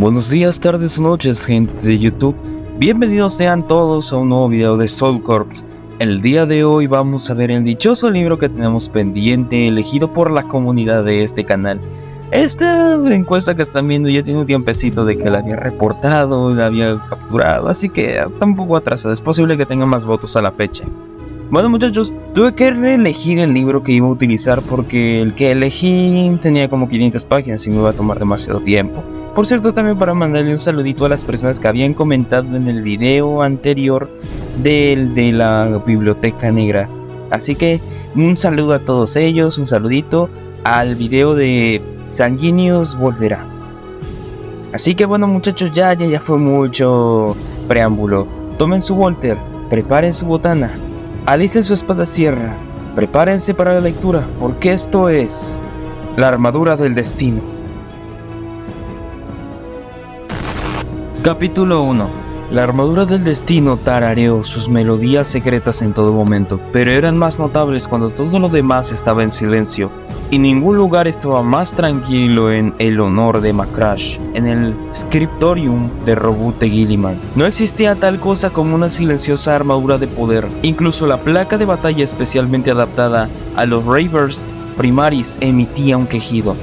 Buenos días, tardes o noches, gente de YouTube. Bienvenidos sean todos a un nuevo video de Soul Corps. El día de hoy vamos a ver el dichoso libro que tenemos pendiente, elegido por la comunidad de este canal. Esta encuesta que están viendo ya tiene un tiempecito de que la había reportado, la había capturado, así que está un poco atrasada. Es posible que tenga más votos a la fecha. Bueno, muchachos, tuve que reelegir el libro que iba a utilizar porque el que elegí tenía como 500 páginas y me iba a tomar demasiado tiempo. Por cierto, también para mandarle un saludito a las personas que habían comentado en el video anterior de la Biblioteca Negra. Así que un saludo a todos ellos, un saludito al video de Sanguinius Volverá. Así que bueno, muchachos, ya fue mucho preámbulo. Tomen su Walter, preparen su botana, alisten su espada sierra, prepárense para la lectura, porque esto es La Armadura del Destino. Capítulo 1. La Armadura del Destino tarareó sus melodías secretas en todo momento, pero eran más notables cuando todo lo demás estaba en silencio, y ningún lugar estaba más tranquilo en el honor de Macrash, en el scriptorium de Roboute de Guilliman. No existía tal cosa como una silenciosa armadura de poder, incluso la placa de batalla especialmente adaptada a los Ravers Primaris emitía un quejido.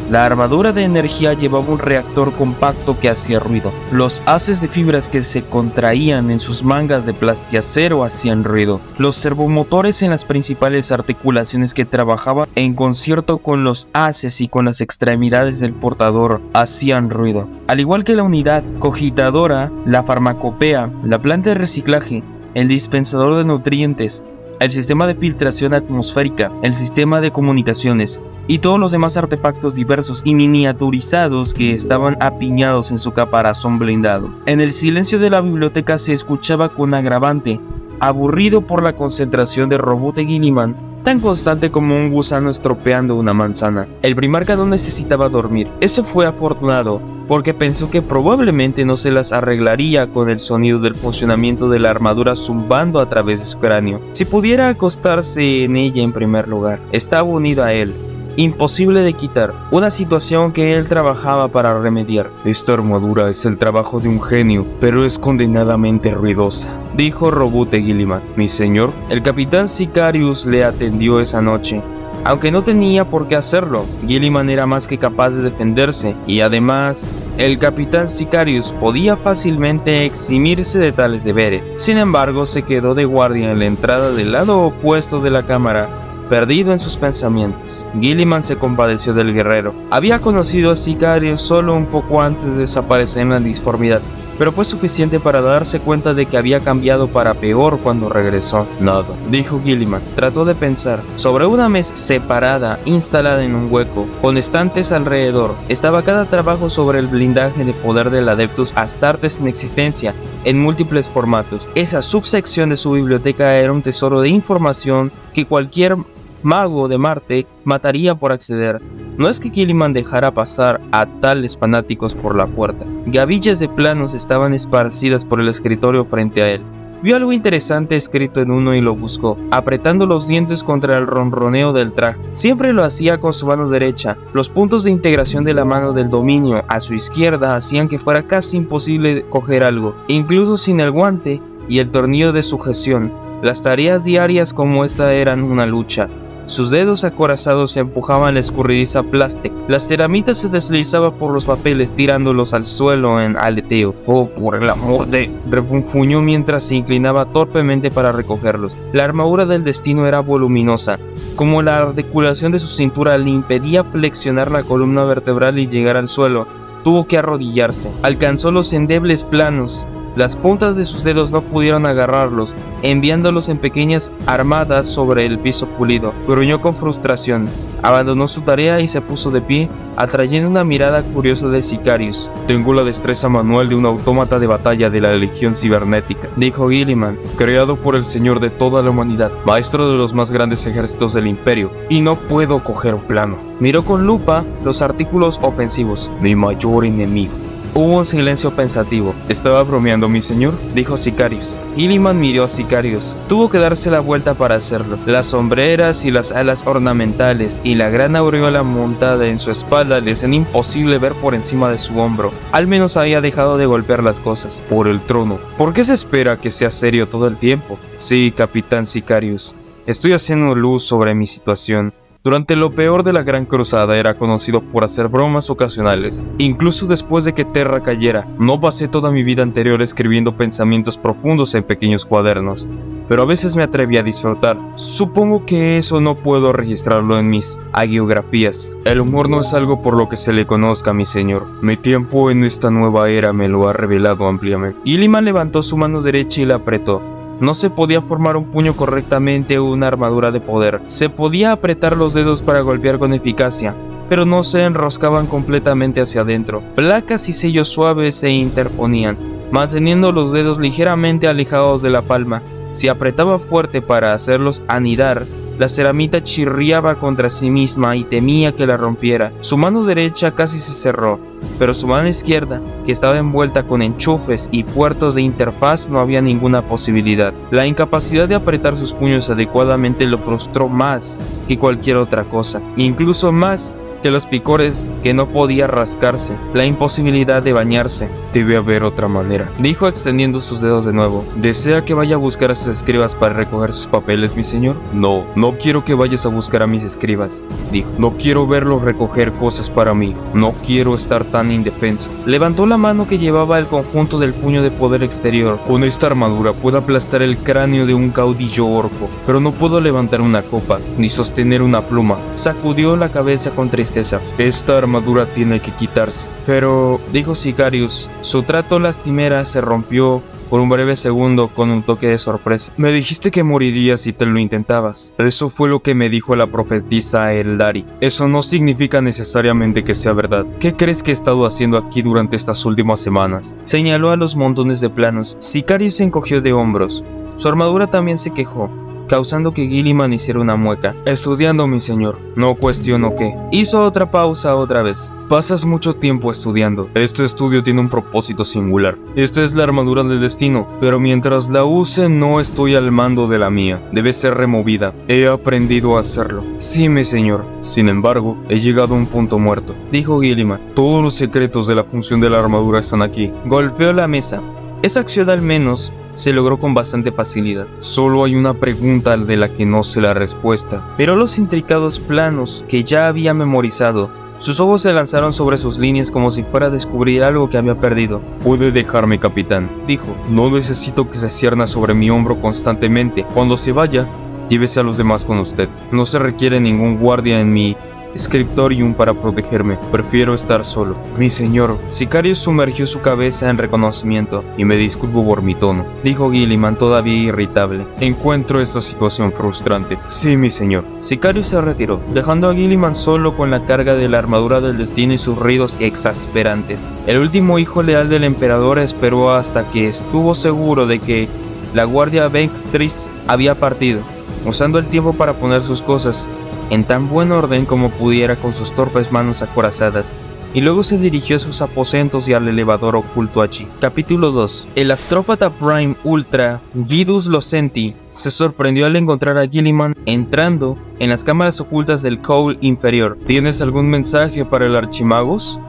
La armadura de energía llevaba un reactor compacto que hacía ruido. Los haces de fibras que se contraían en sus mangas de plastiacero hacían ruido. Los servomotores en las principales articulaciones que trabajaban en concierto con los haces y con las extremidades del portador hacían ruido. Al igual que la unidad cogitadora, la farmacopea, la planta de reciclaje, el dispensador de nutrientes, el sistema de filtración atmosférica, el sistema de comunicaciones y todos los demás artefactos diversos y miniaturizados que estaban apiñados en su caparazón blindado. En el silencio de la biblioteca se escuchaba con agravante, aburrido por la concentración de Roboute de Guilliman, tan constante como un gusano estropeando una manzana. El primarca no necesitaba dormir. Eso fue afortunado, porque pensó que probablemente no se las arreglaría con el sonido del funcionamiento de la armadura zumbando a través de su cráneo. Si pudiera acostarse en ella en primer lugar, estaba unido a él, imposible de quitar, una situación que él trabajaba para remediar. Esta armadura es el trabajo de un genio, pero es condenadamente ruidosa, dijo Roboute de Guilliman. Mi señor, el capitán Sicarius le atendió esa noche. Aunque no tenía por qué hacerlo, Guilliman era más que capaz de defenderse, y además, el capitán Sicarius podía fácilmente eximirse de tales deberes. Sin embargo, se quedó de guardia en la entrada del lado opuesto de la cámara, perdido en sus pensamientos. Guilliman se compadeció del guerrero. Había conocido a Sicarius solo un poco antes de desaparecer en la disformidad, pero fue suficiente para darse cuenta de que había cambiado para peor cuando regresó. Nada, dijo Guilliman. Trató de pensar. Sobre una mesa separada, instalada en un hueco, con estantes alrededor, estaba cada trabajo sobre el blindaje de poder del Adeptus Astartes en existencia, en múltiples formatos. Esa subsección de su biblioteca era un tesoro de información que cualquier mago de Marte mataría por acceder. No es que Guilliman dejara pasar a tales fanáticos por la puerta. Gavillas de planos estaban esparcidas por el escritorio frente a él. Vio algo interesante escrito en uno y lo buscó, apretando los dientes contra el ronroneo del traje. Siempre lo hacía con su mano derecha. Los puntos de integración de la mano del dominio a su izquierda hacían que fuera casi imposible coger algo, incluso sin el guante y el tornillo de sujeción. Las tareas diarias como esta eran una lucha. Sus dedos acorazados empujaban la escurridiza plástica. La ceramita se deslizaba por los papeles tirándolos al suelo en aleteo. Oh, por el amor de... refunfuñó mientras se inclinaba torpemente para recogerlos. La armadura del destino era voluminosa. Como la articulación de su cintura le impedía flexionar la columna vertebral y llegar al suelo, tuvo que arrodillarse. Alcanzó los endebles planos. Las puntas de sus dedos no pudieron agarrarlos, enviándolos en pequeñas armadas sobre el piso pulido. Gruñó con frustración, abandonó su tarea y se puso de pie, atrayendo una mirada curiosa de Sicarius. Tengo la destreza manual de un autómata de batalla de la Legión Cibernética, dijo Guilliman, creado por el Señor de toda la humanidad, maestro de los más grandes ejércitos del Imperio, y no puedo coger un plano. Miró con lupa los artículos ofensivos. Mi mayor enemigo. Hubo un silencio pensativo. ¿Estaba bromeando, mi señor?, dijo Sicarius. Gilliman miró a Sicarius. Tuvo que darse la vuelta para hacerlo. Las sombreras y las alas ornamentales y la gran aureola montada en su espalda le hacían imposible ver por encima de su hombro. Al menos había dejado de golpear las cosas. Por el trono. ¿Por qué se espera que sea serio todo el tiempo? Sí, capitán Sicarius. Estoy haciendo luz sobre mi situación. Durante lo peor de la Gran Cruzada era conocido por hacer bromas ocasionales. Incluso después de que Terra cayera, no pasé toda mi vida anterior escribiendo pensamientos profundos en pequeños cuadernos, pero a veces me atreví a disfrutar. Supongo que eso no puedo registrarlo en mis hagiografías. El humor no es algo por lo que se le conozca, mi señor. Mi tiempo en esta nueva era me lo ha revelado ampliamente. Gilliman levantó su mano derecha y la apretó. No se podía formar un puño correctamente o una armadura de poder. Se podía apretar los dedos para golpear con eficacia, pero no se enroscaban completamente hacia adentro. Placas y sellos suaves se interponían, manteniendo los dedos ligeramente alejados de la palma. Si apretaba fuerte para hacerlos anidar, la ceramita chirriaba contra sí misma y temía que la rompiera. Su mano derecha casi se cerró, pero su mano izquierda, que estaba envuelta con enchufes y puertos de interfaz, no había ninguna posibilidad. La incapacidad de apretar sus puños adecuadamente lo frustró más que cualquier otra cosa, incluso más que los picores que no podía rascarse, la imposibilidad de bañarse. Debe haber otra manera, dijo extendiendo sus dedos de nuevo. ¿Desea que vaya a buscar a sus escribas para recoger sus papeles, mi señor? No quiero que vayas a buscar a mis escribas, dijo. No quiero verlos recoger cosas para mí. No quiero estar tan indefenso. Levantó la mano que llevaba el conjunto del puño de poder exterior. Con esta armadura puedo aplastar el cráneo de un caudillo orco, pero no puedo levantar una copa, ni sostener una pluma. Sacudió la cabeza con tristeza. Esta armadura tiene que quitarse. Pero, dijo Sicarius, su trato lastimera se rompió por un breve segundo con un toque de sorpresa. Me dijiste que morirías si te lo intentabas. Eso fue lo que me dijo la profetisa Eldari. Eso no significa necesariamente que sea verdad. ¿Qué crees que he estado haciendo aquí durante estas últimas semanas? Señaló a los montones de planos. Sicarius se encogió de hombros. Su armadura también se quejó, causando que Gilliman hiciera una mueca. Estudiando, mi señor. No cuestiono qué. Hizo otra pausa otra vez. Pasas mucho tiempo estudiando. Este estudio tiene un propósito singular. Esta es la armadura del destino, pero mientras la use no estoy al mando de la mía. Debe ser removida. He aprendido a hacerlo. Sí, mi señor. Sin embargo, he llegado a un punto muerto, dijo Gilliman. Todos los secretos de la función de la armadura están aquí. Golpeó la mesa. Esa acción al menos se logró con bastante facilidad. Solo hay una pregunta de la que no sé la respuesta. Pero los intricados planos que ya había memorizado, sus ojos se lanzaron sobre sus líneas como si fuera a descubrir algo que había perdido. Puede dejarme, capitán, dijo. No necesito que se cierna sobre mi hombro constantemente. Cuando se vaya, llévese a los demás con usted. No se requiere ningún guardia en mi Scriptorium para protegerme. Prefiero estar solo. Mi señor. Sicarius sumergió su cabeza en reconocimiento. Y me disculpo por mi tono, dijo Gilliman todavía irritable. Encuentro esta situación frustrante. Sí, mi señor. Sicarius se retiró, dejando a Gilliman solo con la carga de la armadura del destino y sus ruidos exasperantes. El último hijo leal del emperador esperó hasta que estuvo seguro de que la guardia Vectris había partido, usando el tiempo para poner sus cosas en tan buen orden como pudiera con sus torpes manos acorazadas, y luego se dirigió a sus aposentos y al elevador oculto allí. Capítulo 2. El astrópata Prime Ultra, Vidus Locenti, se sorprendió al encontrar a Gilliman entrando en las cámaras ocultas del Cowl inferior. ¿Tienes algún mensaje para el Archimagos?,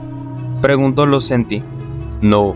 preguntó Locenti. No,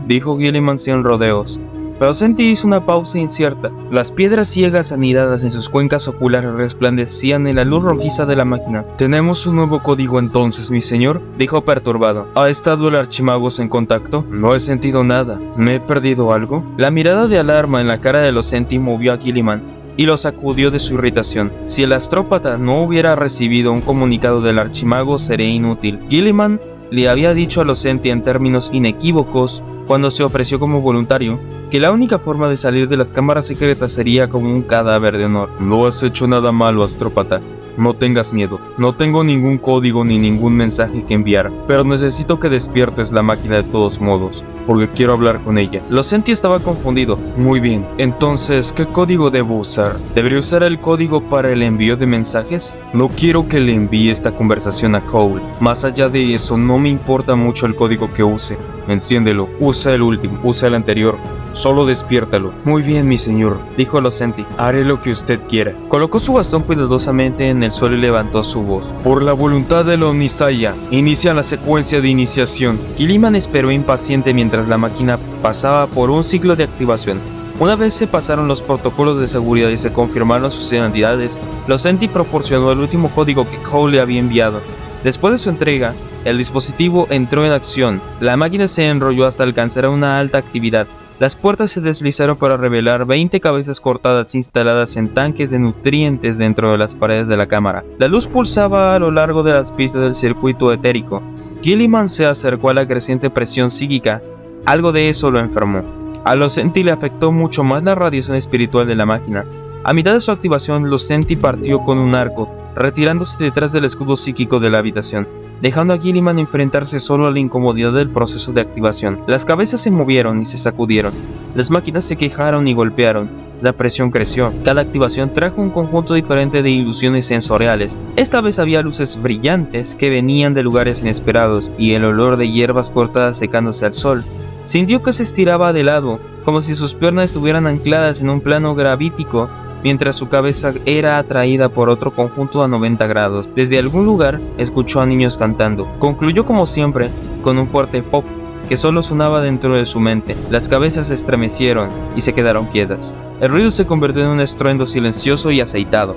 dijo Gilliman sin rodeos. Pero Locenti hizo una pausa incierta. Las piedras ciegas anidadas en sus cuencas oculares resplandecían en la luz rojiza de la máquina. ¿Tenemos un nuevo código entonces, mi señor?, dijo perturbado. ¿Ha estado el Archimagos en contacto? No he sentido nada. ¿Me he perdido algo? La mirada de alarma en la cara de Locenti movió a Gilliman y lo sacudió de su irritación. Si el astrópata no hubiera recibido un comunicado del Archimago, sería inútil. Gilliman le había dicho a Locenti en términos inequívocos, cuando se ofreció como voluntario, que la única forma de salir de las cámaras secretas sería como un cadáver de honor. No has hecho nada malo, astrópata, No tengas miedo, no tengo ningún código ni ningún mensaje que enviar, pero necesito que despiertes la máquina de todos modos, porque quiero hablar con ella. Losenti estaba confundido. Muy bien, entonces, ¿qué código debo usar? ¿Debería usar el código para el envío de mensajes? No quiero que le envíe esta conversación a Cole. Más allá de eso, no me importa mucho el código que use. Enciéndelo, usa el último, usa el anterior. Solo despiértalo. Muy bien, mi señor, dijo Losenti. Haré lo que usted quiera. Colocó su bastón cuidadosamente en el suelo y levantó su voz. Por la voluntad del Omnisaya, inicia la secuencia de iniciación. Gilliman esperó impaciente mientras la máquina pasaba por un ciclo de activación. Una vez se pasaron los protocolos de seguridad y se confirmaron sus identidades, Losenti proporcionó el último código que Cole le había enviado. Después de su entrega, el dispositivo entró en acción. La máquina se enrolló hasta alcanzar una alta actividad. Las puertas se deslizaron para revelar 20 cabezas cortadas instaladas en tanques de nutrientes dentro de las paredes de la cámara. La luz pulsaba a lo largo de las pistas del circuito etérico. Gilliman se acercó a la creciente presión psíquica. Algo de eso lo enfermó. A Losenti le afectó mucho más la radiación espiritual de la máquina. A mitad de su activación, Losenti partió con un arco, retirándose detrás del escudo psíquico de la habitación, dejando a Gilliman enfrentarse solo a la incomodidad del proceso de activación. Las cabezas se movieron y se sacudieron. Las máquinas se quejaron y golpearon. La presión creció. Cada activación trajo un conjunto diferente de ilusiones sensoriales. Esta vez había luces brillantes que venían de lugares inesperados y el olor de hierbas cortadas secándose al sol. Sintió que se estiraba de lado, como si sus piernas estuvieran ancladas en un plano gravítico, mientras su cabeza era atraída por otro conjunto a 90 grados. Desde algún lugar, escuchó a niños cantando. Concluyó como siempre, con un fuerte pop que solo sonaba dentro de su mente. Las cabezas se estremecieron y se quedaron quietas. El ruido se convirtió en un estruendo silencioso y aceitado.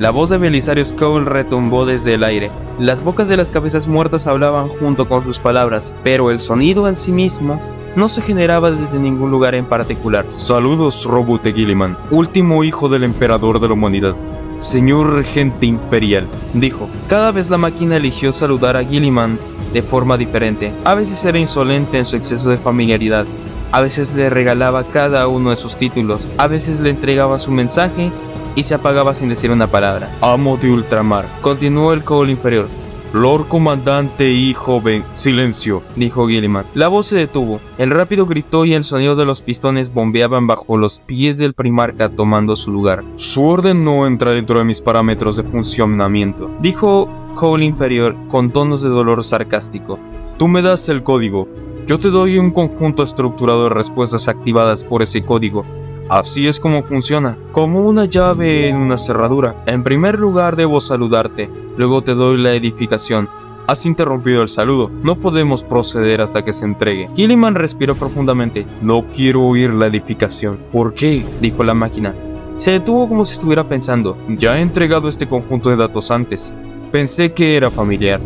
La voz de Belisario Cole retumbó desde el aire. Las bocas de las cabezas muertas hablaban junto con sus palabras, pero el sonido en sí mismo no se generaba desde ningún lugar en particular. Saludos, Robute Gilliman, último hijo del emperador de la humanidad. Señor regente imperial, dijo. Cada vez la máquina eligió saludar a Gilliman de forma diferente. A veces era insolente en su exceso de familiaridad. A veces le regalaba cada uno de sus títulos. A veces le entregaba su mensaje y se apagaba sin decir una palabra. Amo de ultramar, continuó el Cole inferior. Lord comandante y joven. Silencio, dijo Gilliman. La voz se detuvo. El rápido gritó y el sonido de los pistones bombeaban bajo los pies del primarca tomando su lugar. Su orden no entra dentro de mis parámetros de funcionamiento, dijo Cole inferior con tonos de dolor sarcástico. Tú me das el código. Yo te doy un conjunto estructurado de respuestas activadas por ese código. Así es como funciona, como una llave en una cerradura. En primer lugar debo saludarte, luego te doy la edificación. Has interrumpido el saludo, no podemos proceder hasta que se entregue. Gilliman respiró profundamente. No quiero oír la edificación. ¿Por qué?, dijo la máquina. Se detuvo como si estuviera pensando. Ya he entregado este conjunto de datos antes. Pensé que era familiar,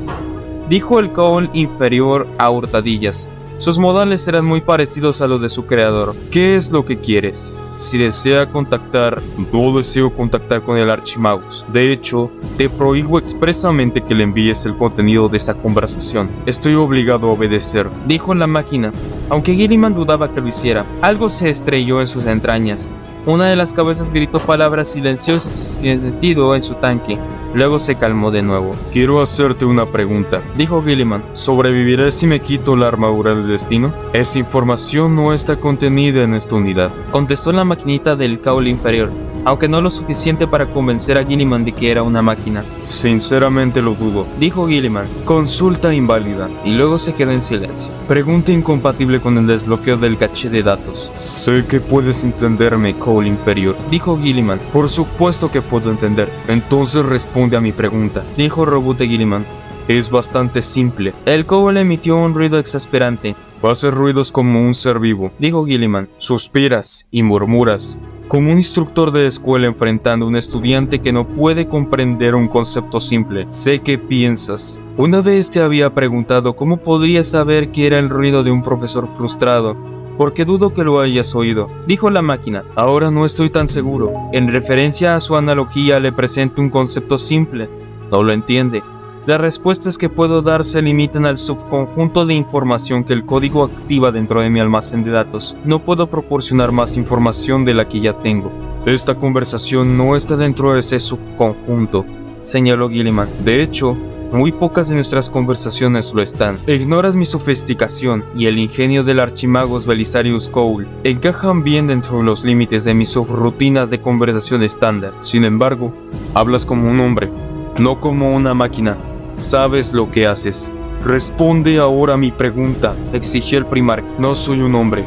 dijo el Cole inferior a hurtadillas. Sus modales eran muy parecidos a los de su creador. ¿Qué es lo que quieres? Si desea contactar, no deseo contactar con el Archimagus. De hecho, te prohíbo expresamente que le envíes el contenido de esta conversación. Estoy obligado a obedecer, dijo la máquina. Aunque Gilliman dudaba que lo hiciera, algo se estrelló en sus entrañas. Una de las cabezas gritó palabras silenciosas y sin sentido en su tanque. Luego se calmó de nuevo. Quiero hacerte una pregunta, dijo Gilliman. ¿Sobreviviré si me quito la armadura del destino? Esa información no está contenida en esta unidad, contestó la maquinita del Cole inferior, aunque no lo suficiente para convencer a Gilliman de que era una máquina. Sinceramente lo dudo, dijo Gilliman. Consulta inválida, y luego se quedó en silencio. Pregunta incompatible con el desbloqueo del caché de datos. Sé que puedes entenderme, Cole inferior, dijo Gilliman. Por supuesto que puedo entender. Entonces responde a mi pregunta, dijo Robute Gilliman. Es bastante simple. El Cole emitió un ruido exasperante. Haces ruidos como un ser vivo, dijo Gilliman. Suspiras y murmuras, como un instructor de escuela enfrentando a un estudiante que no puede comprender un concepto simple. Sé que piensas. Una vez te había preguntado cómo podrías saber que era el ruido de un profesor frustrado, porque dudo que lo hayas oído, dijo la máquina. Ahora no estoy tan seguro. En referencia a su analogía le presento un concepto simple. ¿No lo entiende? Las respuestas que puedo dar se limitan al subconjunto de información que el código activa dentro de mi almacén de datos. No puedo proporcionar más información de la que ya tengo. Esta conversación no está dentro de ese subconjunto. señaló Guilliman. De hecho, muy pocas de nuestras conversaciones lo están. Ignoras mi sofisticación y el ingenio del archimagos Belisarius Cole encajan bien dentro de los límites de mis subrutinas de conversación estándar. Sin embargo, hablas como un hombre, no como una máquina. Sabes lo que haces. Responde ahora a mi pregunta, exigió el primarca. No soy un hombre.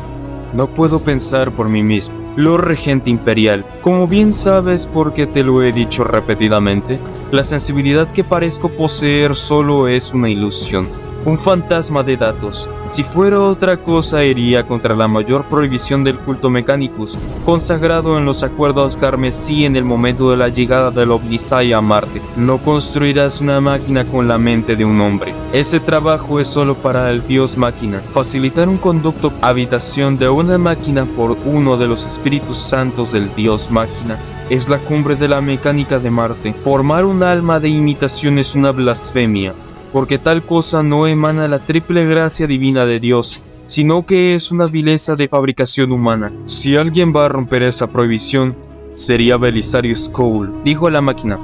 No puedo pensar por mí mismo. Lord Regente Imperial, como bien sabes porque te lo he dicho repetidamente, la sensibilidad que parezco poseer solo es una ilusión, un fantasma de datos. Si fuera otra cosa iría contra la mayor prohibición del culto Mechanicus, consagrado en los acuerdos carmesí en el momento de la llegada del Omnissiah a Marte. No construirás una máquina con la mente de un hombre. Ese trabajo es solo para el dios máquina. Facilitar un conducto habitación de una máquina por uno de los espíritus santos del dios máquina es la cumbre de la mecánica de Marte. Formar un alma de imitación es una blasfemia, porque tal cosa no emana la triple gracia divina de Dios, sino que es una vileza de fabricación humana. Si alguien va a romper esa prohibición, sería Belisarius Cole, dijo la máquina.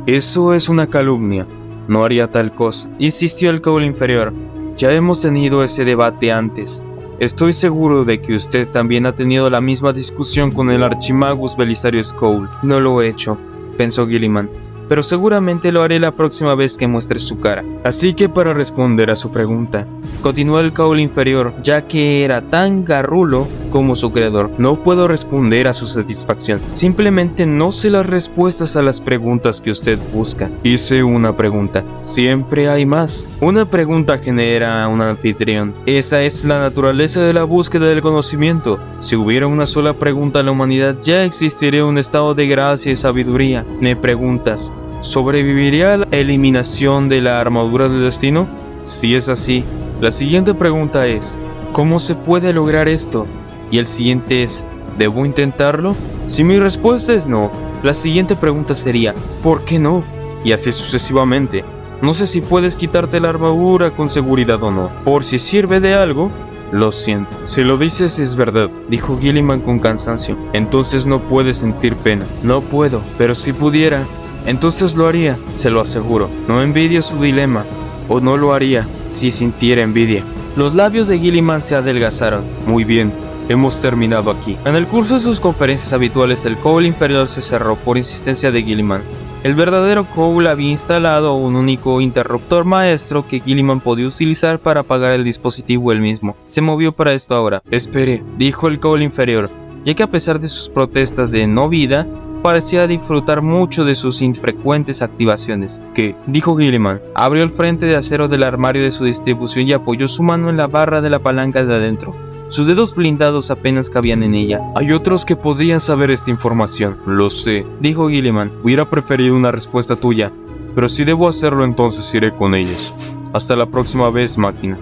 Eso es una calumnia, no haría tal cosa, insistió el Cole inferior. Ya hemos tenido ese debate antes. Estoy seguro de que usted también ha tenido la misma discusión con el archimagus Belisarius Cole. No lo he hecho, pensó Guilliman, pero seguramente lo haré la próxima vez que muestre su cara. Así que para responder a su pregunta, continuó el Cole inferior, ya que era tan garrulo como su creador, no puedo responder a su satisfacción. Simplemente no sé las respuestas a las preguntas que usted busca. Hice una pregunta. Siempre hay más. Una pregunta genera un anfitrión. Esa es la naturaleza de la búsqueda del conocimiento. Si hubiera una sola pregunta a la humanidad, ya existiría un estado de gracia y sabiduría. Me preguntas, ¿sobreviviría a la eliminación de la armadura del destino? Si es así, la siguiente pregunta es, ¿cómo se puede lograr esto? Y el siguiente es, ¿debo intentarlo? Si mi respuesta es no, la siguiente pregunta sería, ¿por qué no? Y así sucesivamente. No sé si puedes quitarte la armadura con seguridad o no. Por si sirve de algo, lo siento. Si lo dices es verdad, dijo Guilliman con cansancio. Entonces no puedes sentir pena. No puedo, pero si pudiera, entonces lo haría, se lo aseguro. No envidio su dilema, o no lo haría si sintiera envidia. Los labios de Guilliman se adelgazaron. Muy bien, hemos terminado aquí. En el curso de sus conferencias habituales, el Cole inferior se cerró por insistencia de Guilliman. El verdadero Cole había instalado un único interruptor maestro que Guilliman podía utilizar para apagar el dispositivo él mismo. Se movió para esto ahora. Espere, dijo el Cole inferior, ya que a pesar de sus protestas de no vida, parecía disfrutar mucho de sus infrecuentes activaciones. ¿Qué? Dijo Guilliman. Abrió el frente de acero del armario de su distribución y apoyó su mano en la barra de la palanca de adentro. Sus dedos blindados apenas cabían en ella. Hay otros que podrían saber esta información. Lo sé, dijo Guilliman. Hubiera preferido una respuesta tuya, pero si debo hacerlo entonces iré con ellos. Hasta la próxima vez, máquina.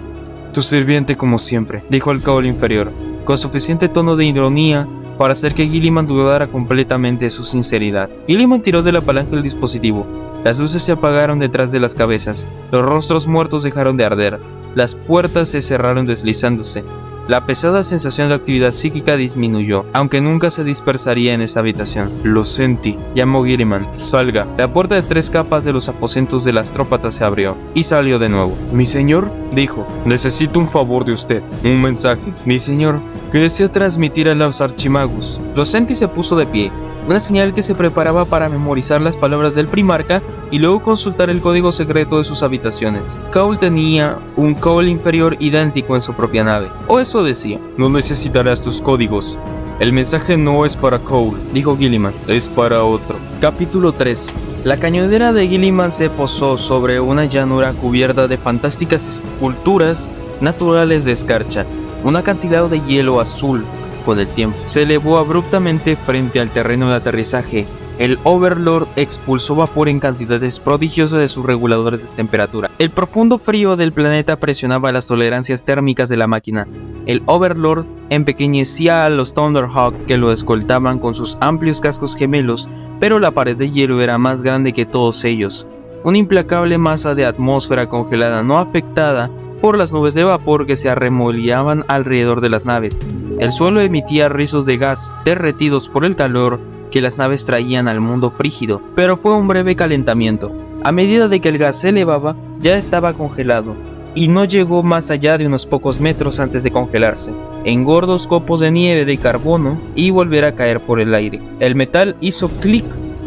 Tu sirviente como siempre, dijo el Cole inferior, con suficiente tono de ironía para hacer que Guilliman dudara completamente de su sinceridad. Guilliman tiró de la palanca del dispositivo. Las luces se apagaron detrás de las cabezas. Los rostros muertos dejaron de arder. Las puertas se cerraron deslizándose. La pesada sensación de actividad psíquica disminuyó, aunque nunca se dispersaría en esa habitación. Lo sentí, llamó Guilliman. Salga. La puerta de 3 capas de los aposentos del astrópata se abrió, y salió de nuevo. Mi señor, dijo, necesito un favor de usted. Un mensaje. Mi señor, que desea transmitir a los archimagus. Losenti se puso de pie, una señal que se preparaba para memorizar las palabras del primarca y luego consultar el código secreto de sus habitaciones. Cole tenía un Cole inferior idéntico en su propia nave, o eso decía. No necesitarás tus códigos. El mensaje no es para Cole, dijo Guilliman, es para otro. Capítulo 3. La cañonera de Guilliman se posó sobre una llanura cubierta de fantásticas esculturas naturales de escarcha. Un acantilado de hielo azul, con el tiempo, se elevó abruptamente frente al terreno de aterrizaje. El Overlord expulsó vapor en cantidades prodigiosas de sus reguladores de temperatura. El profundo frío del planeta presionaba las tolerancias térmicas de la máquina. El Overlord empequeñecía a los Thunderhawk que lo escoltaban con sus amplios cascos gemelos, pero la pared de hielo era más grande que todos ellos. Una implacable masa de atmósfera congelada no afectada por las nubes de vapor que se arremoliaban alrededor de las naves. El suelo emitía rizos de gas, derretidos por el calor, que las naves traían al mundo frígido, pero fue un breve calentamiento. A medida de que el gas se elevaba, ya estaba congelado, y no llegó más allá de unos pocos metros antes de congelarse, en gordos copos de nieve de carbono y volver a caer por el aire. El metal hizo clic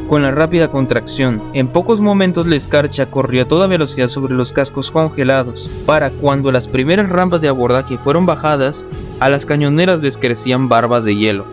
con la rápida contracción. En pocos momentos la escarcha corrió a toda velocidad sobre los cascos congelados, para cuando las primeras rampas de abordaje fueron bajadas, a las cañoneras les crecían barbas de hielo.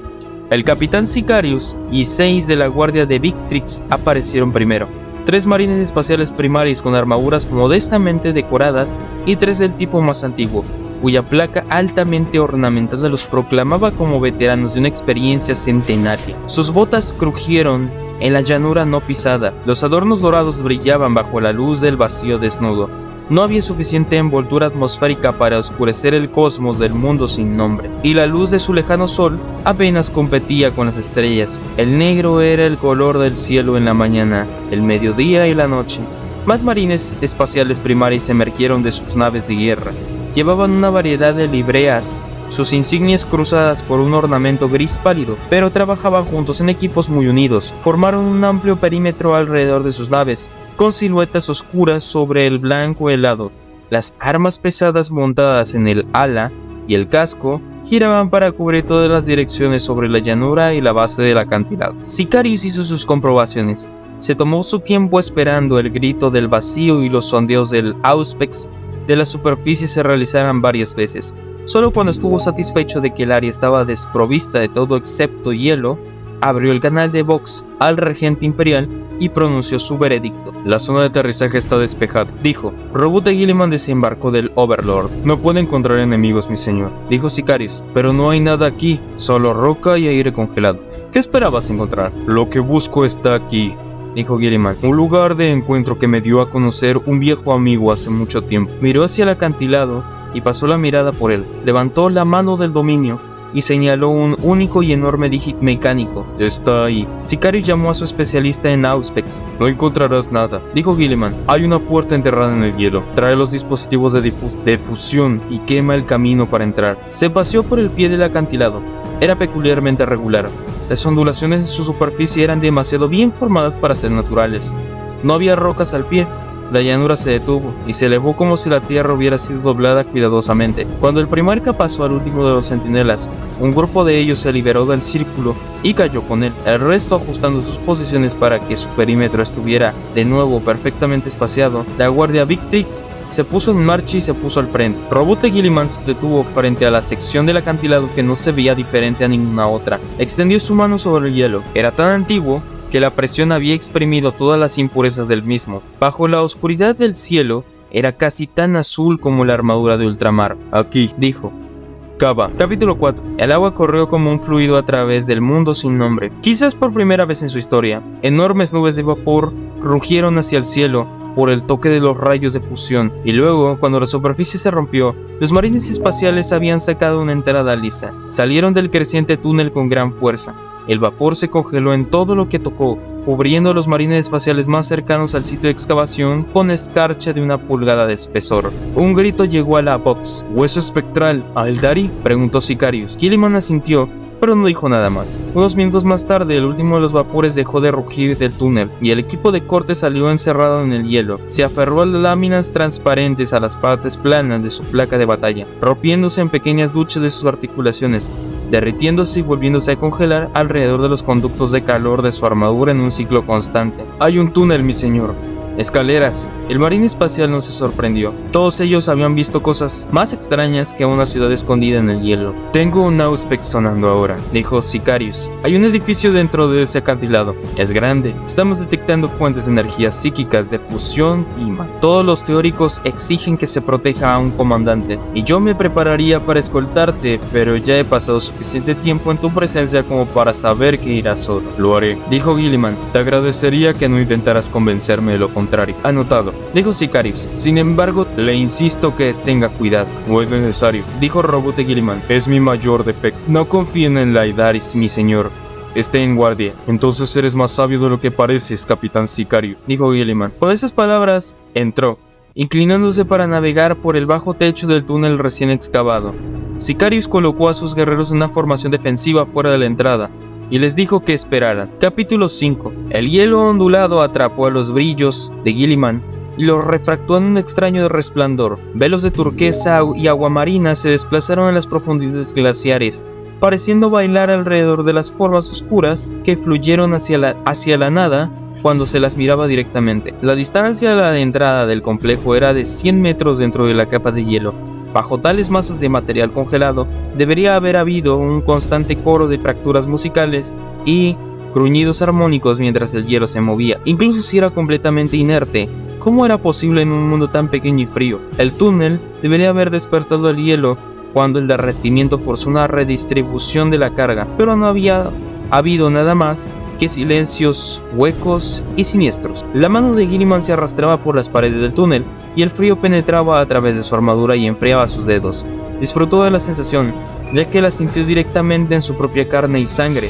El capitán Sicarius y 6 de la guardia de Victrix aparecieron primero. 3 marines espaciales primarios con armaduras modestamente decoradas y 3 del tipo más antiguo, cuya placa altamente ornamentada los proclamaba como veteranos de una experiencia centenaria. Sus botas crujieron en la llanura no pisada, los adornos dorados brillaban bajo la luz del vacío desnudo. No había suficiente envoltura atmosférica para oscurecer el cosmos del mundo sin nombre, y la luz de su lejano sol apenas competía con las estrellas. El negro era el color del cielo en la mañana, el mediodía y la noche. Más marines espaciales primarios emergieron de sus naves de guerra. Llevaban una variedad de libreas, sus insignias cruzadas por un ornamento gris pálido, pero trabajaban juntos en equipos muy unidos. Formaron un amplio perímetro alrededor de sus naves, con siluetas oscuras sobre el blanco helado. Las armas pesadas montadas en el ala y el casco giraban para cubrir todas las direcciones sobre la llanura y la base del acantilado. Sicarius hizo sus comprobaciones. Se tomó su tiempo esperando el grito del vacío y los sondeos del Auspex de la superficie se realizaran varias veces. Solo cuando estuvo satisfecho de que el área estaba desprovista de todo excepto hielo, abrió el canal de Vox al regente imperial y pronunció su veredicto. La zona de aterrizaje está despejada, dijo. Roboute Guilliman desembarcó del Overlord. No puede encontrar enemigos, mi señor, dijo Sicarius, pero no hay nada aquí, solo roca y aire congelado. ¿Qué esperabas encontrar? Lo que busco está aquí, dijo Guilliman, un lugar de encuentro que me dio a conocer un viejo amigo hace mucho tiempo. Miró hacia el acantilado y pasó la mirada por él. Levantó la mano del dominio y señaló un único y enorme dígito mecánico. Está ahí. Sicarius llamó a su especialista en Auspex. No encontrarás nada, dijo Guilliman. Hay una puerta enterrada en el hielo. Trae los dispositivos de fusión y quema el camino para entrar. Se paseó por el pie del acantilado. Era peculiarmente regular. Las ondulaciones de su superficie eran demasiado bien formadas para ser naturales. No había rocas al pie. La llanura se detuvo y se elevó como si la tierra hubiera sido doblada cuidadosamente. Cuando el primarca pasó al último de los centinelas, un grupo de ellos se liberó del círculo y cayó con él. El resto, ajustando sus posiciones para que su perímetro estuviera de nuevo perfectamente espaciado, la guardia Victrix se puso en marcha y se puso al frente. Roboute Guilliman se detuvo frente a la sección del acantilado que no se veía diferente a ninguna otra. Extendió su mano sobre el hielo. Era tan antiguo que la presión había exprimido todas las impurezas del mismo. Bajo la oscuridad del cielo, era casi tan azul como la armadura de ultramar. Aquí, dijo. Cava. Capítulo 4. El agua corrió como un fluido a través del mundo sin nombre. Quizás por primera vez en su historia, enormes nubes de vapor rugieron hacia el cielo por el toque de los rayos de fusión, y luego, cuando la superficie se rompió, los marines espaciales habían sacado una entrada lisa. Salieron del creciente túnel con gran fuerza. El vapor se congeló en todo lo que tocó, cubriendo a los marines espaciales más cercanos al sitio de excavación con escarcha de 1 pulgada de espesor. Un grito llegó a la Vox. ¿Hueso espectral? ¿A Eldari?, preguntó Sicarius. Guilliman asintió, pero no dijo nada más. Unos minutos más tarde, el último de los vapores dejó de rugir del túnel, y el equipo de corte salió encerrado en el hielo. Se aferró a las láminas transparentes a las partes planas de su placa de batalla, rompiéndose en pequeñas duchas de sus articulaciones, derritiéndose y volviéndose a congelar alrededor de los conductos de calor de su armadura en un ciclo constante. Hay un túnel, mi señor. Escaleras. El marine espacial no se sorprendió. Todos ellos habían visto cosas más extrañas que una ciudad escondida en el hielo. Tengo un Auspex sonando ahora, dijo Sicarius. Hay un edificio dentro de ese acantilado. Es grande. Estamos detectando fuentes de energías psíquicas de fusión y más. Todos los teóricos exigen que se proteja a un comandante, y yo me prepararía para escoltarte, pero ya he pasado suficiente tiempo en tu presencia como para saber que irás solo. Lo haré, dijo Guilliman. Te agradecería que no intentaras convencerme de lo contrario. Anotado, dijo Sicarius. Sin embargo, le insisto que tenga cuidado. No es necesario, dijo Roboute Guilliman. Es mi mayor defecto. No confíen en la Edaris, mi señor. Esté en guardia. Entonces eres más sabio de lo que pareces, capitán Sicarius, dijo Guilliman. Con esas palabras, entró, inclinándose para navegar por el bajo techo del túnel recién excavado. Sicarius colocó a sus guerreros en una formación defensiva fuera de la entrada. y les dijo que esperaran. Capítulo 5. El hielo ondulado atrapó a los brillos de Gilliman y los refractó en un extraño resplandor. Velos de turquesa y aguamarina se desplazaron en las profundidades glaciares, pareciendo bailar alrededor de las formas oscuras que fluyeron hacia la nada cuando se las miraba directamente. La distancia a la entrada del complejo era de 100 metros dentro de la capa de hielo. Bajo tales masas de material congelado, debería haber habido un constante coro de fracturas musicales y gruñidos armónicos mientras el hielo se movía. Incluso si era completamente inerte, ¿cómo era posible en un mundo tan pequeño y frío? El túnel debería haber despertado el hielo cuando el derretimiento forzó una redistribución de la carga, pero no había habido nada más que silencios huecos y siniestros. La mano de Gilliman se arrastraba por las paredes del túnel y el frío penetraba a través de su armadura y enfriaba sus dedos. Disfrutó de la sensación, ya que la sintió directamente en su propia carne y sangre,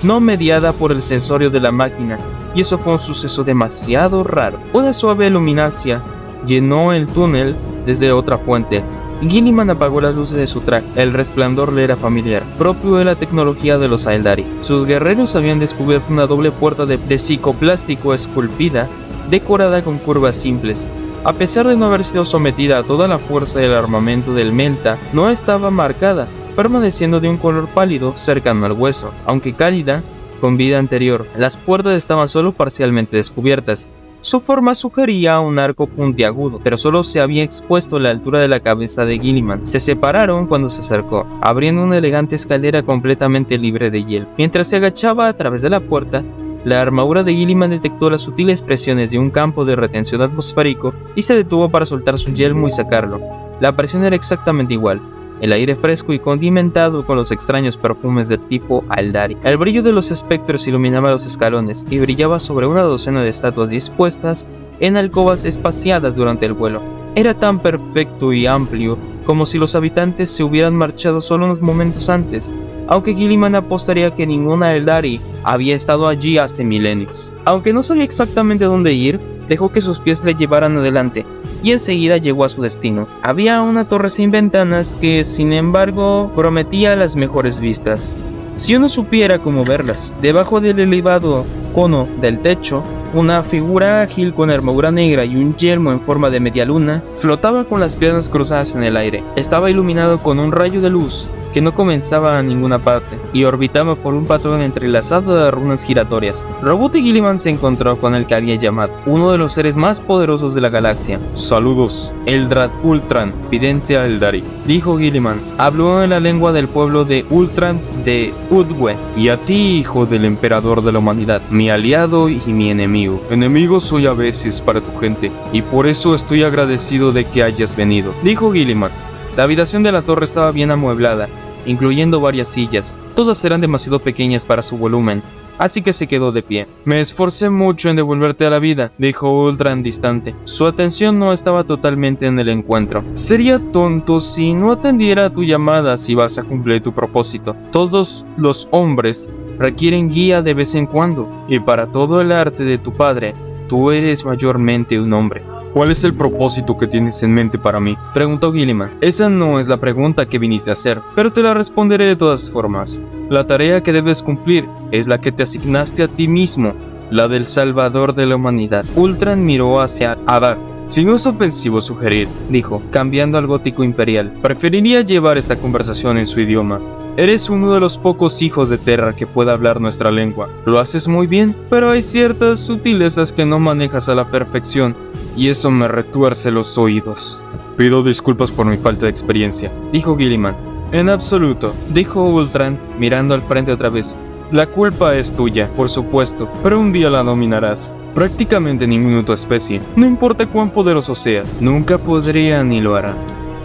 no mediada por el sensorio de la máquina, y eso fue un suceso demasiado raro. Una suave luminancia llenó el túnel desde otra fuente. Gilliman apagó las luces de su traje. El resplandor le era familiar, propio de la tecnología de los Aeldari. Sus guerreros habían descubierto una doble puerta de psicoplástico esculpida, decorada con curvas simples. A pesar de no haber sido sometida a toda la fuerza del armamento del Melta, no estaba marcada, permaneciendo de un color pálido cercano al hueso, aunque cálida, con vida anterior. Las puertas estaban solo parcialmente descubiertas. Su forma sugería un arco puntiagudo, pero solo se había expuesto a la altura de la cabeza de Gilliman. Se separaron cuando se acercó, abriendo una elegante escalera completamente libre de hielo. Mientras se agachaba a través de la puerta, la armadura de Gilliman detectó las sutiles presiones de un campo de retención atmosférico y se detuvo para soltar su yelmo y sacarlo. La presión era exactamente igual. El aire fresco y condimentado con los extraños perfumes del tipo Aeldari. El brillo de los espectros iluminaba los escalones y brillaba sobre una docena de estatuas dispuestas en alcobas espaciadas durante el vuelo. Era tan perfecto y amplio como si los habitantes se hubieran marchado solo unos momentos antes, aunque Gilliman apostaría que ninguna Aeldari había estado allí hace milenios. Aunque no sabía exactamente dónde ir, dejó que sus pies le llevaran adelante, y enseguida llegó a su destino. Había una torre sin ventanas que, sin embargo, prometía las mejores vistas, si uno supiera cómo verlas. Debajo del elevado cono del techo, una figura ágil con armadura negra y un yelmo en forma de media luna flotaba con las piernas cruzadas en el aire. Estaba iluminado con un rayo de luz que no comenzaba a ninguna parte y orbitaba por un patrón entrelazado de runas giratorias. Robot y Gilliman se encontró con el que había llamado, uno de los seres más poderosos de la galaxia. Saludos, Eldrad Ultran, vidente Aeldari, dijo Gilliman. Habló en la lengua del pueblo de Ultran de Udwe. Y a ti, hijo del emperador de la humanidad, mi aliado y mi enemigo. Enemigo soy a veces para tu gente, y por eso estoy agradecido de que hayas venido, dijo Gilliman. La habitación de la torre estaba bien amueblada, incluyendo varias sillas. Todas eran demasiado pequeñas para su volumen, así que se quedó de pie. Me esforcé mucho en devolverte a la vida, dijo Ultran distante. Su atención no estaba totalmente en el encuentro. Sería tonto si no atendiera a tu llamada si vas a cumplir tu propósito. Todos los hombres requieren guía de vez en cuando, y para todo el arte de tu padre, tú eres mayormente un hombre. ¿Cuál es el propósito que tienes en mente para mí?, preguntó Gilliman. Esa no es la pregunta que viniste a hacer, pero te la responderé de todas formas. La tarea que debes cumplir es la que te asignaste a ti mismo, la del salvador de la humanidad. Ultran miró hacia abajo. Si no es ofensivo sugerir, dijo, cambiando al gótico imperial, preferiría llevar esta conversación en su idioma. Eres uno de los pocos hijos de Terra que pueda hablar nuestra lengua. Lo haces muy bien, pero hay ciertas sutilezas que no manejas a la perfección, y eso me retuerce los oídos. Pido disculpas por mi falta de experiencia, dijo Gilliman. En absoluto, dijo Ultran, mirando al frente otra vez. La culpa es tuya, por supuesto, pero un día la dominarás. Prácticamente ninguna de tu especie, no importa cuán poderoso sea, nunca podría ni lo hará.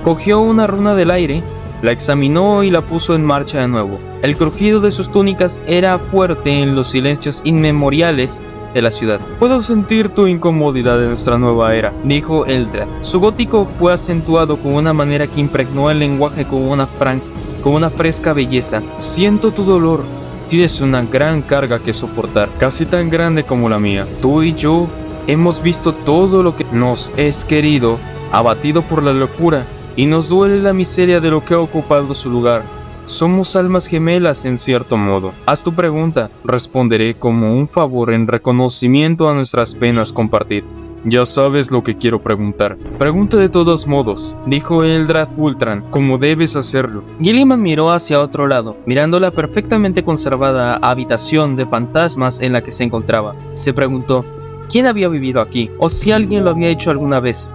Cogió una runa del aire, la examinó y la puso en marcha de nuevo. El crujido de sus túnicas era fuerte en los silencios inmemoriales de la ciudad. Puedo sentir tu incomodidad en nuestra nueva era, dijo Eldrad. Su gótico fue acentuado con una manera que impregnó el lenguaje con una fresca belleza. Siento tu dolor. Tienes una gran carga que soportar, casi tan grande como la mía. Tú y yo hemos visto todo lo que nos es querido, abatido por la locura, y nos duele la miseria de lo que ha ocupado su lugar. Somos almas gemelas en cierto modo. Haz tu pregunta, responderé como un favor en reconocimiento a nuestras penas compartidas. Ya sabes lo que quiero preguntar. Pregunta de todos modos, dijo Eldrad Ultran, como debes hacerlo. Gilliman miró hacia otro lado, mirando la perfectamente conservada habitación de fantasmas en la que se encontraba. Se preguntó quién había vivido aquí, o si alguien lo había hecho alguna vez.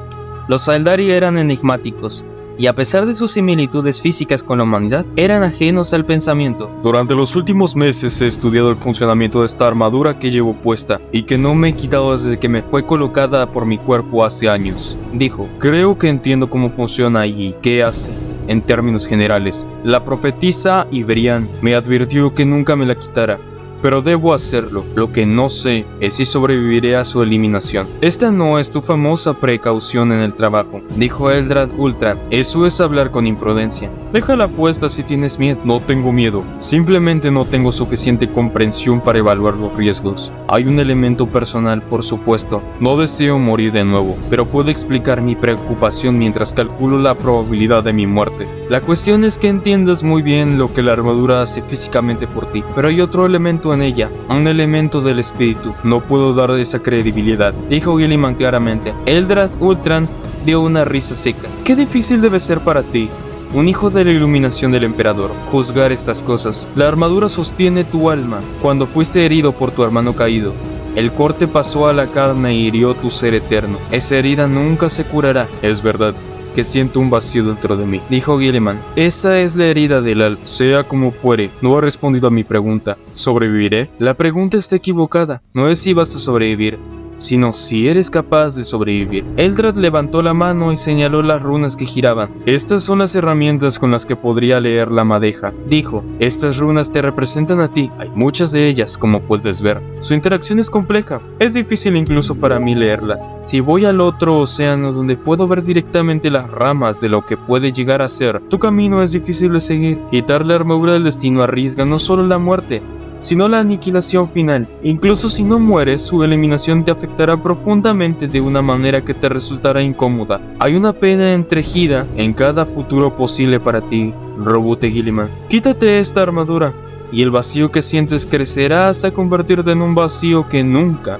Los Aeldari eran enigmáticos, y a pesar de sus similitudes físicas con la humanidad, eran ajenos al pensamiento. Durante los últimos meses he estudiado el funcionamiento de esta armadura que llevo puesta, y que no me he quitado desde que me fue colocada por mi cuerpo hace años, dijo. Creo que entiendo cómo funciona y qué hace. En términos generales, la profetisa Iberian me advirtió que nunca me la quitara, pero debo hacerlo. Lo que no sé es si sobreviviré a su eliminación. Esta no es tu famosa precaución en el trabajo, dijo Eldrad Ultran. Eso es hablar con imprudencia. Déjala puesta si tienes miedo. No tengo miedo, simplemente no tengo suficiente comprensión para evaluar los riesgos. Hay un elemento personal, por supuesto. No deseo morir de nuevo, pero puedo explicar mi preocupación mientras calculo la probabilidad de mi muerte. La cuestión es que entiendas muy bien lo que la armadura hace físicamente por ti, pero hay otro elemento en ella, un elemento del espíritu. No puedo dar esa credibilidad, dijo Gilliman claramente. Eldrad Ultran dio una risa seca. Qué difícil debe ser para ti, un hijo de la iluminación del emperador, juzgar estas cosas. La armadura sostiene tu alma. Cuando fuiste herido por tu hermano caído, el corte pasó a la carne y hirió tu ser eterno. Esa herida nunca se curará. Es verdad que siento un vacío dentro de mí, dijo Gilliman. Esa es la herida del alma. Sea como fuere, no ha respondido a mi pregunta. ¿Sobreviviré? La pregunta está equivocada. No es si vas a sobrevivir, sino si eres capaz de sobrevivir. Eldrad levantó la mano y señaló las runas que giraban. Estas son las herramientas con las que podría leer la madeja, dijo. Estas runas te representan a ti. Hay muchas de ellas, como puedes ver. Su interacción es compleja. Es difícil incluso para mí leerlas. Si voy al otro océano donde puedo ver directamente las ramas de lo que puede llegar a ser, tu camino es difícil de seguir. Quitar la armadura del destino arriesga no solo la muerte, sino la aniquilación final. Incluso si no mueres, su eliminación te afectará profundamente de una manera que te resultará incómoda. Hay una pena entregida en cada futuro posible para ti, Roboute Gilliman. Quítate esta armadura, y el vacío que sientes crecerá hasta convertirte en un vacío que nunca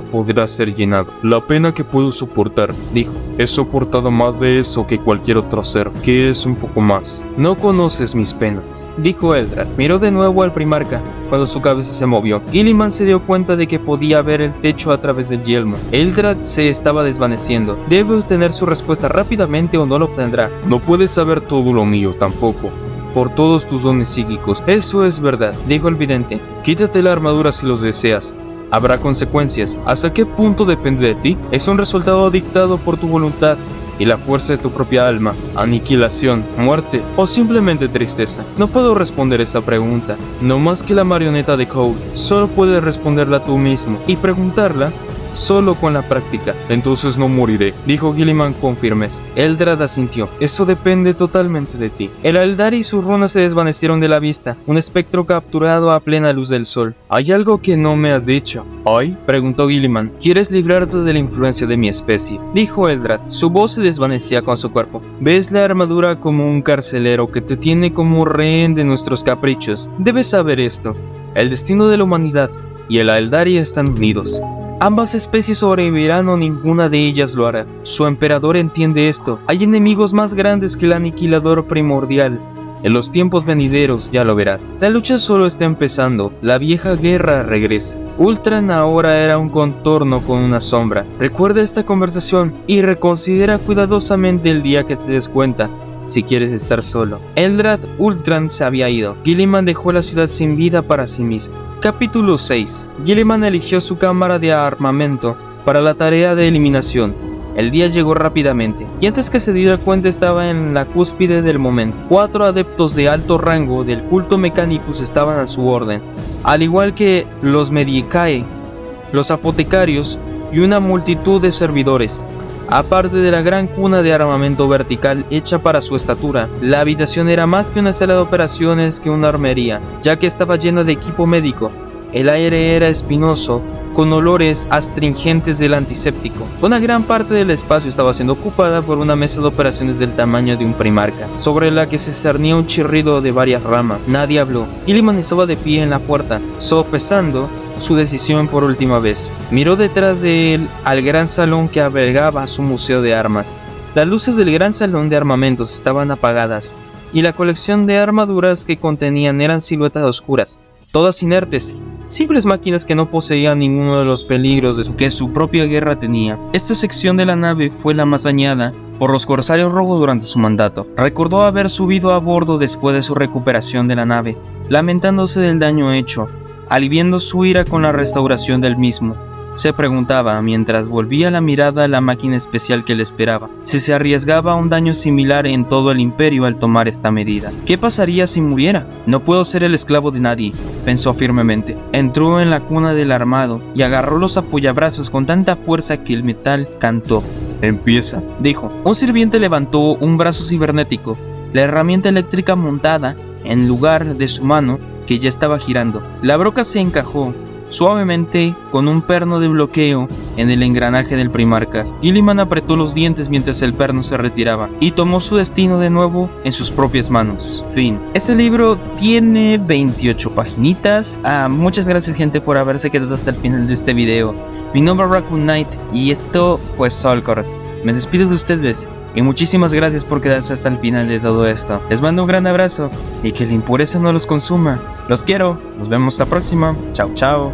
podrá ser llenado. La pena que puedo soportar, dijo. He soportado más de eso que cualquier otro ser, que es un poco más. No conoces mis penas, dijo Eldrad. Miró de nuevo al primarca cuando su cabeza se movió. Gilliman se dio cuenta de que podía ver el techo a través del yelmo. Eldrad se estaba desvaneciendo. Debe obtener su respuesta rápidamente o no lo obtendrá. No puedes saber todo lo mío tampoco, por todos tus dones psíquicos. Eso es verdad, dijo el vidente. Quítate la armadura si los deseas. Habrá consecuencias. ¿Hasta qué punto depende de ti? Es un resultado dictado por tu voluntad y la fuerza de tu propia alma. Aniquilación, muerte o simplemente tristeza. No puedo responder esta pregunta. No más que la marioneta de Cole. Solo puedes responderla tú mismo y preguntarla solo con la práctica. Entonces no moriré, dijo Gilliman con firmeza. Eldrad asintió. Eso depende totalmente de ti. El Aeldari y sus runas se desvanecieron de la vista, un espectro capturado a plena luz del sol. ¿Hay algo que no me has dicho? ¿Ay? Preguntó Gilliman. ¿Quieres librarte de la influencia de mi especie?, dijo Eldrad. Su voz se desvanecía con su cuerpo. ¿Ves la armadura como un carcelero que te tiene como rehén de nuestros caprichos? Debes saber esto. El destino de la humanidad y el Aeldari están unidos. Ambas especies sobrevivirán o ninguna de ellas lo hará. Su emperador entiende esto. Hay enemigos más grandes que el aniquilador primordial. En los tiempos venideros ya lo verás. La lucha solo está empezando. La vieja guerra regresa. Ultran ahora era un contorno con una sombra. Recuerda esta conversación y reconsidera cuidadosamente el día que te des cuenta, si quieres estar solo. Eldrad Ultran se había ido. Gilliman dejó la ciudad sin vida para sí mismo. Capítulo 6. Gilliman eligió su cámara de armamento para la tarea de eliminación. El día llegó rápidamente, y antes que se diera cuenta estaba en la cúspide del momento. 4 adeptos de alto rango del culto Mechanicus estaban a su orden, al igual que los Medicae, los apotecarios y una multitud de servidores. Aparte de la gran cuna de armamento vertical hecha para su estatura, la habitación era más que una sala de operaciones que una armería, ya que estaba llena de equipo médico. El aire era espinoso con olores astringentes del antiséptico. Una gran parte del espacio estaba siendo ocupada por una mesa de operaciones del tamaño de un Primarca, sobre la que se cernía un chirrido de varias ramas. Nadie habló. Gilliman estaba de pie en la puerta, sopesando su decisión por última vez. Miró detrás de él al gran salón que albergaba su museo de armas. Las luces del gran salón de armamentos estaban apagadas, y la colección de armaduras que contenían eran siluetas oscuras, todas inertes, simples máquinas que no poseían ninguno de los peligros que su propia guerra tenía. Esta sección de la nave fue la más dañada por los corsarios rojos durante su mandato. Recordó haber subido a bordo después de su recuperación de la nave, lamentándose del daño hecho, aliviando su ira con la restauración del mismo. Se preguntaba, mientras volvía la mirada a la máquina especial que le esperaba, si se arriesgaba a un daño similar en todo el imperio al tomar esta medida. ¿Qué pasaría si muriera? No puedo ser el esclavo de nadie, pensó firmemente. Entró en la cuna del armado y agarró los apoyabrazos con tanta fuerza que el metal cantó. Empieza, dijo. Un sirviente levantó un brazo cibernético, la herramienta eléctrica montada en lugar de su mano que ya estaba girando. La broca se encajó suavemente con un perno de bloqueo en el engranaje del Primarca. Gilliman apretó los dientes mientras el perno se retiraba y tomó su destino de nuevo en sus propias manos. Fin. Este libro tiene 28 paginitas. Muchas gracias, gente, por haberse quedado hasta el final de este video. Mi nombre es Raccoon Knight y esto pues Solcors. Me despido de ustedes y muchísimas gracias por quedarse hasta el final de todo esto. Les mando un gran abrazo y que la impureza no los consuma. Los quiero. Nos vemos la próxima. Chao, chao.